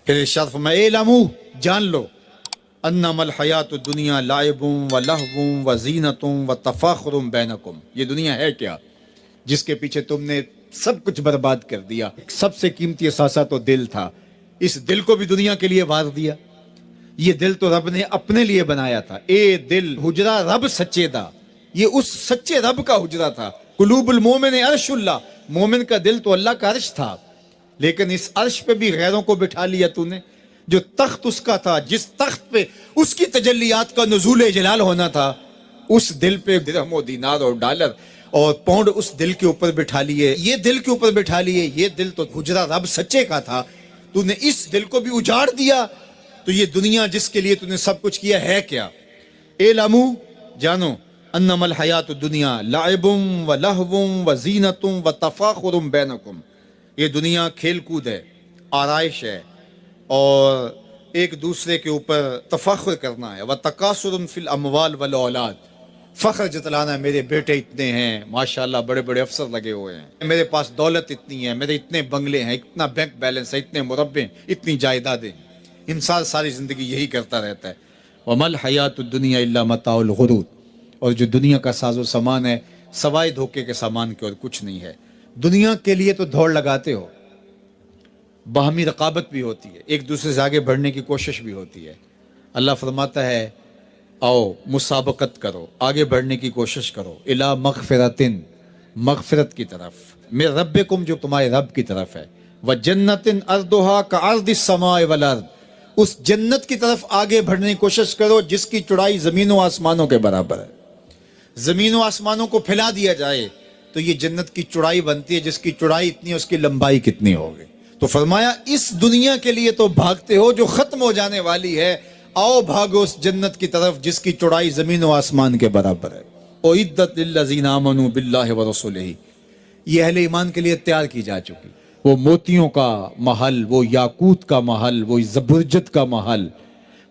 پھر ارشاد فرمایا اعلموا جان لو انما الحیات الدنیا لعب و لہو و زینت و تفاخر بینکم، یہ دنیا ہے کیا جس کے پیچھے تم نے سب کچھ برباد کر دیا۔ سب سے قیمتی اثاثہ تو دل تھا، اس دل کو بھی دنیا کے لیے وار دیا۔ یہ دل تو رب نے اپنے لیے بنایا تھا، اے دل حجرہ رب سچے دا، یہ اس سچے رب کا حجرہ تھا۔ قلوب المومن عرش اللہ، مومن کا دل تو اللہ کا عرش تھا، لیکن اس عرش پہ بھی غیروں کو بٹھا لیا تو نے۔ جو تخت اس کا تھا، جس تخت پہ اس کی تجلیات کا نزول جلال ہونا تھا، اس دل پہ درہم و دینار اور ڈالر اور پاؤنڈ اس دل کے اوپر بٹھا لیے، یہ دل کے اوپر بٹھا لیے۔ یہ دل تو حجرہ رب سچے کا تھا، تو نے اس دل کو بھی اجاڑ دیا۔ تو یہ دنیا جس کے لیے تو نے سب کچھ کیا ہے کیا؟ اعلموا جانو انما الحیات الدنیا لعب و لہو و زینت و تفاخر بینکم، یہ دنیا کھیل کود ہے، آرائش ہے، اور ایک دوسرے کے اوپر تفاخر کرنا ہے۔ وتکاثر فی الاموال والاولاد، فخر جتلانا، میرے بیٹے اتنے ہیں، ماشاءاللہ بڑے بڑے افسر لگے ہوئے ہیں، میرے پاس دولت اتنی ہے، میرے اتنے بنگلے ہیں، اتنا بینک بیلنس ہے، اتنے مربے، اتنی جائیدادیں۔ انسان ساری زندگی یہی کرتا رہتا ہے۔ وما الحیات الدنیا الا متاع الغرور، اور جو دنیا کا ساز و سامان ہے سوائے دھوکے کے سامان کے اور کچھ نہیں ہے۔ دنیا کے لیے تو دوڑ لگاتے ہو، باہمی رقابت بھی ہوتی ہے، ایک دوسرے سے آگے بڑھنے کی کوشش بھی ہوتی ہے۔ اللہ فرماتا ہے آؤ مسابقت کرو، آگے بڑھنے کی کوشش کرو، الی مغفرتن، مغفرت کی طرف، من ربکم، جو تمہارے رب کی طرف ہے، وجنتن ارضھا کعرض السماء والارض، اس جنت کی طرف آگے بڑھنے کی کوشش کرو جس کی چوڑائی زمین و آسمانوں کے برابر ہے۔ زمین و آسمانوں کو پھیلا دیا جائے تو یہ جنت کی چوڑائی بنتی ہے، جس کی چوڑائی اتنی ہے اس کی لمبائی کتنی ہوگی۔ تو فرمایا اس دنیا کے لیے تو بھاگتے ہو جو ختم ہو جانے والی ہے، آؤ بھاگو اس جنت کی طرف جس کی چوڑائی زمین و آسمان کے برابر ہے۔ اعدت للذین آمنوا باللہ ورسولہ، یہ اہل ایمان کے لیے تیار کی جا چکی، وہ موتیوں کا محل، وہ یاقوت کا محل، وہ زبرجد کا محل،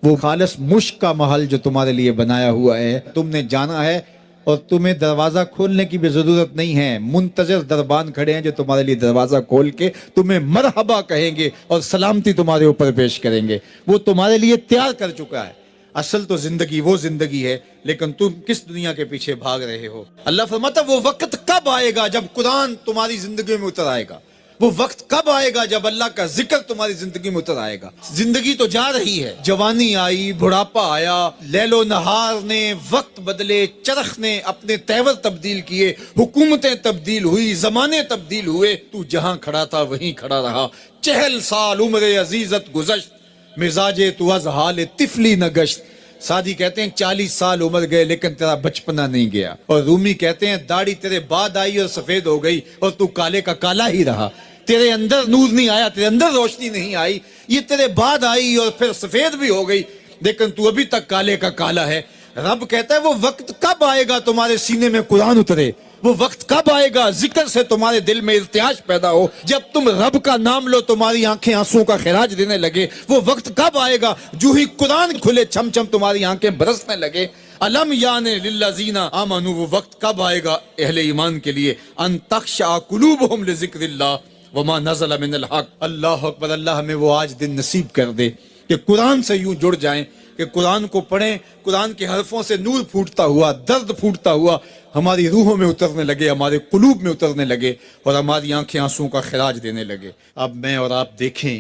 وہ خالص مشک کا محل جو تمہارے لیے بنایا ہوا ہے، تم نے جانا ہے، اور تمہیں دروازہ کھولنے کی بھی ضرورت نہیں ہے، منتظر دربان کھڑے ہیں جو تمہارے لیے دروازہ کھول کے تمہیں مرحبا کہیں گے اور سلامتی تمہارے اوپر پیش کریں گے، وہ تمہارے لیے تیار کر چکا ہے۔ اصل تو زندگی وہ زندگی ہے، لیکن تم کس دنیا کے پیچھے بھاگ رہے ہو؟ اللہ فرماتا وہ وقت کب آئے گا جب قرآن تمہاری زندگی میں اتر آئے گا، وہ وقت کب آئے گا جب اللہ کا ذکر تمہاری زندگی میں اتر آئے گا۔ زندگی تو جا رہی ہے، جوانی آئی، بڑھاپا آیا، لیل و نہار نے وقت بدلے، چرخ نے اپنے تیور تبدیل کیے، حکومتیں تبدیل ہوئی، زمانے تبدیل ہوئے، تو جہاں کھڑا تھا وہیں کھڑا رہا۔ 40 سال عمر عزیزت گزشت، مزاج تو از حال طفلی نہ گشت۔ سادی کہتے ہیں 40 سال عمر گئے لیکن تیرا بچپنا نہیں گیا، اور رومی کہتے ہیں داڑھی تیرے بعد آئی اور سفید ہو گئی اور تو کالے کا کالا ہی رہا۔ تیرے اندر نور نہیں آیا، تیرے اندر روشنی نہیں آئی، یہ تیرے بعد آئی اور پھر سفید بھی ہو گئی، لیکن تو ابھی تک کالے کا کالا ہے۔ رب کہتا ہے وہ وقت کب آئے گا تمہارے سینے میں قرآن اترے، وہ وقت کب آئے گا ذکر سے تمہارے دل میں ارتعاش پیدا ہو، جب تم رب کا نام لو تمہاری آنکھیں آنسوں کا خراج دینے لگے، وہ وقت کب آئے گا جو ہی قرآن کھلے چھم چھم تمہاری آنکھیں برسنے لگے۔ الم یعنی للذین آمنوا، وہ وقت کب آئے گا اہل ایمان کے لیے، ان تخشع قلوبہم لذکر اللہ وما نزل من الحق۔ اللہ اکبر، اللہ ہمیں وہ آج دن نصیب کر دے کہ قرآن سے یوں جڑ جائیں کہ قرآن کو پڑھیں، قرآن کے حرفوں سے نور پھوٹتا ہوا، درد پھوٹتا ہوا ہماری روحوں میں اترنے لگے، ہمارے قلوب میں اترنے لگے، اور ہماری آنکھیں آنسوں کا خراج دینے لگے۔ اب میں اور آپ دیکھیں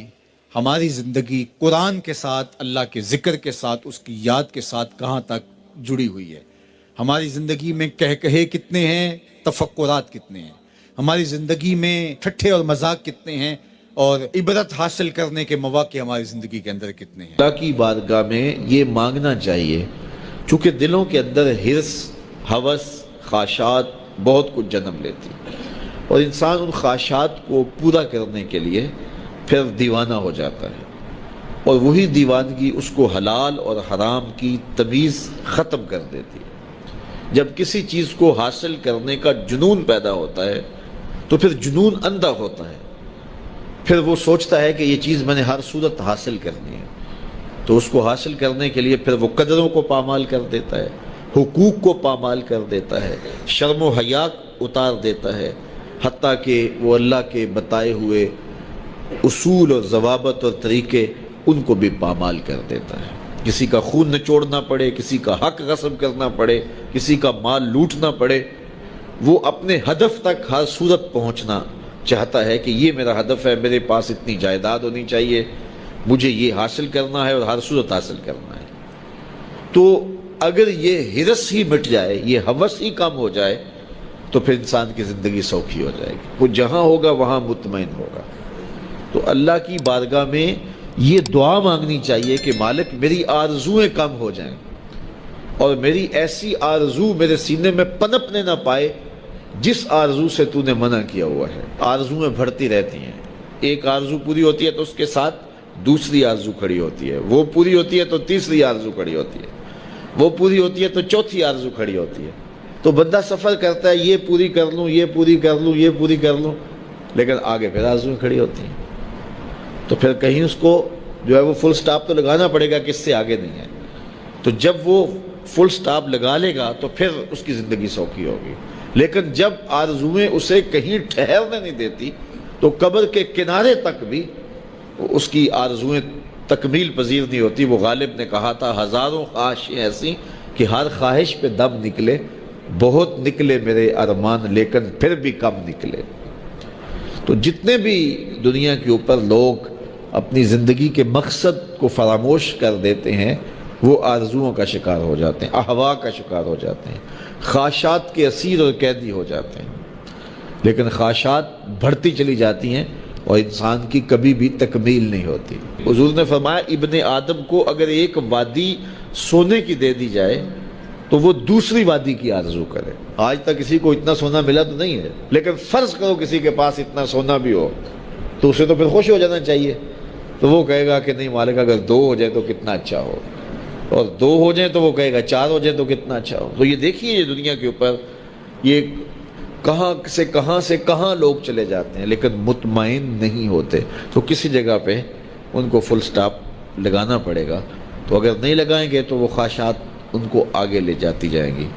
ہماری زندگی قرآن کے ساتھ، اللہ کے ذکر کے ساتھ، اس کی یاد کے ساتھ کہاں تک جڑی ہوئی ہے۔ ہماری زندگی میں کہے کتنے ہیں، تفکرات کتنے ہیں، ہماری زندگی میں ٹھٹھے اور مذاق کتنے ہیں، اور عبرت حاصل کرنے کے مواقع ہماری زندگی کے اندر کتنے ہیں۔ اللہ کی بارگاہ میں یہ مانگنا چاہیے، چونکہ دلوں کے اندر حرص، ہوس، خواہشات بہت کچھ جنم لیتی، اور انسان ان خواہشات کو پورا کرنے کے لیے پھر دیوانہ ہو جاتا ہے، اور وہی دیوانگی اس کو حلال اور حرام کی تمیز ختم کر دیتی ہے۔ جب کسی چیز کو حاصل کرنے کا جنون پیدا ہوتا ہے تو پھر جنون اندھا ہوتا ہے، پھر وہ سوچتا ہے کہ یہ چیز میں نے ہر صورت حاصل کرنی ہے، تو اس کو حاصل کرنے کے لیے پھر وہ قدروں کو پامال کر دیتا ہے، حقوق کو پامال کر دیتا ہے، شرم و حیا اتار دیتا ہے، حتیٰ کہ وہ اللہ کے بتائے ہوئے اصول اور ضوابط اور طریقے ان کو بھی پامال کر دیتا ہے۔ کسی کا خون نچوڑنا پڑے، کسی کا حق غصب کرنا پڑے، کسی کا مال لوٹنا پڑے، وہ اپنے ہدف تک ہر صورت پہنچنا چاہتا ہے کہ یہ میرا ہدف ہے، میرے پاس اتنی جائیداد ہونی چاہیے، مجھے یہ حاصل کرنا ہے اور ہر صورت حاصل کرنا ہے۔ تو اگر یہ ہرس ہی مٹ جائے، یہ ہوس ہی کم ہو جائے، تو پھر انسان کی زندگی سوکھی ہو جائے گی، وہ جہاں ہوگا وہاں مطمئن ہوگا۔ تو اللہ کی بارگاہ میں یہ دعا مانگنی چاہیے کہ مالک میری آرزویں کم ہو جائیں اور میری ایسی آرزو میرے سینے میں پنپنے نہ پائے جس آرزو سے تو نے منع کیا ہوا ہے۔ آرزویں بڑھتی رہتی ہیں، ایک آرزو پوری ہوتی ہے تو اس کے ساتھ دوسری آرزو کھڑی ہوتی ہے، وہ پوری ہوتی ہے تو تیسری آرزو کھڑی ہوتی ہے، وہ پوری ہوتی ہے تو چوتھی آرزو کھڑی ہوتی ہے۔ تو بندہ سفر کرتا ہے، یہ پوری کر لوں، یہ پوری کر لوں، یہ پوری کر لوں، لیکن آگے پھر آرزویں کھڑی ہوتی ہیں۔ تو پھر کہیں اس کو جو ہے وہ فل سٹاپ تو لگانا پڑے گا کہ اس سے آگے نہیں ہے۔ تو جب وہ فل سٹاپ لگا لے گا تو پھر اس کی زندگی سوکھی ہوگی۔ لیکن جب آرزویں اسے کہیں ٹھہرنے نہیں دیتی تو قبر کے کنارے تک بھی اس کی آرزویں تکمیل پذیر نہیں ہوتی۔ وہ غالب نے کہا تھا ہزاروں خواہشیں ایسی کہ ہر خواہش پہ دم نکلے، بہت نکلے میرے ارمان لیکن پھر بھی کم نکلے۔ تو جتنے بھی دنیا کے اوپر لوگ اپنی زندگی کے مقصد کو فراموش کر دیتے ہیں، وہ آرزوؤں کا شکار ہو جاتے ہیں، اہوا کا شکار ہو جاتے ہیں، خواہشات کے اسیر اور قیدی ہو جاتے ہیں۔ لیکن خواہشات بڑھتی چلی جاتی ہیں اور انسان کی کبھی بھی تکمیل نہیں ہوتی۔ حضور نے فرمایا ابن آدم کو اگر ایک وادی سونے کی دے دی جائے تو وہ دوسری وادی کی آرزو کرے۔ آج تک کسی کو اتنا سونا ملا تو نہیں ہے، لیکن فرض کرو کسی کے پاس اتنا سونا بھی ہو تو اسے تو پھر خوش ہو جانا چاہیے۔ تو وہ کہے گا کہ نہیں مالک اگر 2 ہو جائے تو کتنا اچھا ہو، اور 2 ہو جائیں تو وہ کہے گا 4 ہو جائیں تو کتنا اچھا ہو۔ تو یہ دیکھیے یہ دنیا کے اوپر یہ کہاں سے کہاں لوگ چلے جاتے ہیں لیکن مطمئن نہیں ہوتے۔ تو کسی جگہ پہ ان کو فل سٹاپ لگانا پڑے گا، تو اگر نہیں لگائیں گے تو وہ خواہشات ان کو آگے لے جاتی جائیں گی۔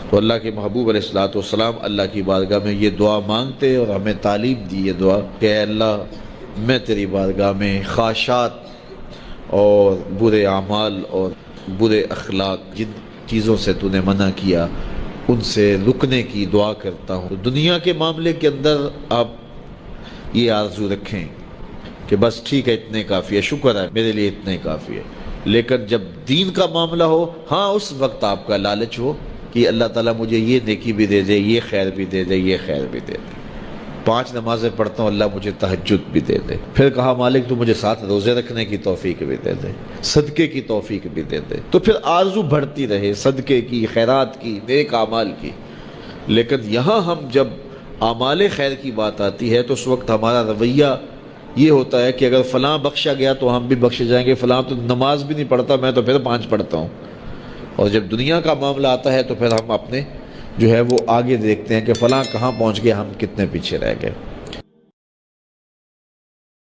تو اللہ کے محبوب علیہ الصلوۃ والسلام اللہ کی بارگاہ میں یہ دعا مانگتے اور ہمیں تعلیم دی یہ دعا کہ اے اللہ میں تیری بارگاہ میں خواہشات اور برے اعمال اور برے اخلاق جن چیزوں سے تو نے منع کیا ان سے رکنے کی دعا کرتا ہوں۔ دنیا کے معاملے کے اندر آپ یہ آرزو رکھیں کہ بس ٹھیک ہے اتنے کافی ہے، شکر ہے میرے لیے اتنے کافی ہے، لیکن جب دین کا معاملہ ہو ہاں اس وقت آپ کا لالچ ہو کہ اللہ تعالیٰ مجھے یہ نیکی بھی دے دے، یہ خیر بھی دے دے، یہ خیر بھی دے دے، 5 نمازیں پڑھتا ہوں اللہ مجھے تہجد بھی دے دے، پھر کہا مالک تو مجھے 7 روزے رکھنے کی توفیق بھی دے دے، صدقے کی توفیق بھی دے دے، تو پھر آرزو بڑھتی رہے صدقے کی، خیرات کی، نیک اعمال کی۔ لیکن یہاں ہم جب اعمال خیر کی بات آتی ہے تو اس وقت ہمارا رویہ یہ ہوتا ہے کہ اگر فلاں بخشا گیا تو ہم بھی بخشے جائیں گے، فلاں تو نماز بھی نہیں پڑھتا میں تو پھر 5 پڑھتا ہوں۔ اور جب دنیا کا معاملہ آتا ہے تو پھر ہم اپنے جو ہے وہ آگے دیکھتے ہیں کہ فلاں کہاں پہنچ گئے، ہم کتنے پیچھے رہ گئے۔